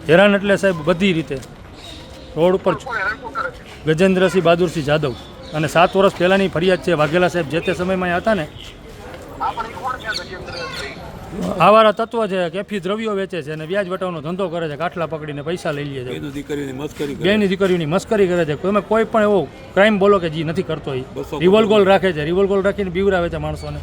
હેરાન એટલે સાહેબ બધી રીતે રોડ ઉપર ગજેન્દ્રસિંહ બહાદુરસિંહ જાદવ અને 7 વર્ષ પહેલાંની ફરિયાદ છે. વાઘેલા સાહેબ જે તે સમયમાં હતા ને, આવારા તત્વ છે, કેફી દ્રવ્યો વેચે છે અને વ્યાજ વટાવનો ધંધો કરે છે, કાટલા પકડીને પૈસા લઈ લે છે, બેની દીકરીઓની મસ્કરી કરે છે. તમે કોઈ પણ એવો ક્રાઇમ બોલો કે જે નથી કરતો, એ રિવોલ્વર રાખે છે, રિવોલ્વર રાખીને બીવરાવે છે માણસોને.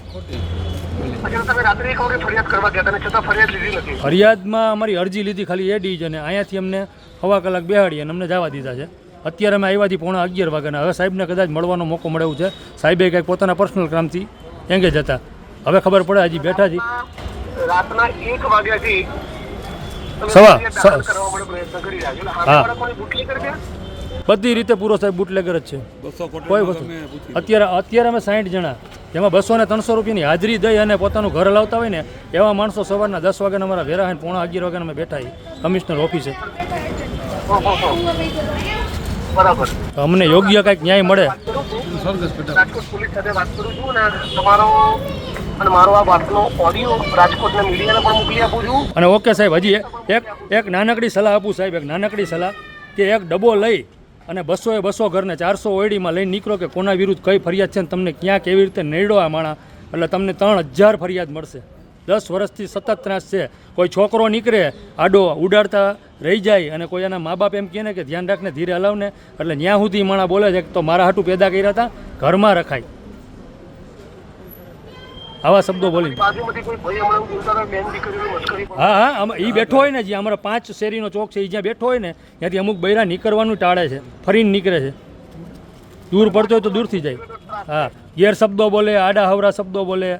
ફરિયાદમાં અમારી અરજી લીધી ખાલી એ ડિવિઝને, અહીંયાથી અમને 1/2 કલાક બેહાડી અને અમને જવા દીધા છે. અત્યારે અમે આવ્યાથી 11:15 વાગ્યાના. હવે સાહેબને કદાચ મળવાનો મોકો મળે એવું છે. સાહેબે કંઈક પોતાના પર્સનલ કામથી એંગેજ હતા. હવે ખબર પડે, હજી બેઠા છીએ. રાતના 1 વાગ્યાથી બધી રીતે પૂરો સાહેબ બુટલેગર જ છે. કોઈ વસ્તુ અત્યારે અમે 60 જણા, જેમાં 200 ને 300 રૂપિયાની હાજરી દઈ અને પોતાનું ઘર લાવતા હોય ને એવા માણસો સવારના 10 વાગ્યાના અમારા વેરા હે 11:15 વાગ્યાના અમે બેઠા કમિશનર ઓફિસે. બરાબર, અમને યોગ્ય કંઈક ન્યાય મળે. રાજકોટ પોલીસ સાથે વાત કરું છું અને તમારો અને મારો આ વાતનો ઓડિયો રાજકોટના મીડિયાને પણ મોકલી આપું છું. અને ઓકે સાહેબ, હજી એક નાનકડી સલાહ આપું સાહેબ, એક નાનકડી સલાહ કે એક ડબ્બો લઈ અને 200 ઘરને 400 ઓયડીમાં લઈને નીકળો કે કોના વિરુદ્ધ કઈ ફરિયાદ છે ને તમને ક્યાં કેવી રીતે નડ્યો આ માણા, એટલે તમને 3000 ફરિયાદ મળશે. 10 વર્ષથી સતત ત્રાસ છે. કોઈ છોકરો નીકળે આડો ઉડાડતા રહી જાય અને કોઈ એના મા બાપ એમ કહે ને કે ધ્યાન રાખને, ધીરે હલાવને, એટલે ત્યાં સુધી માણા બોલે છે તો મારા હાટું પેદા કર્યા હતા, ઘરમાં રખાય, આવા શબ્દો બોલી. હા, એ બેઠો હોય ને, જ્યાં અમારા 5 શેરીનો ચોક છે, એ જ્યાં બેઠો હોય ને ત્યાંથી અમુક બૈરા નીકળવાનું ટાળે છે, ફરીને નીકળે છે. દૂર પડતો હોય તો દૂરથી જાય. હા, ગેર શબ્દો બોલે, આડા હવરા શબ્દો બોલે.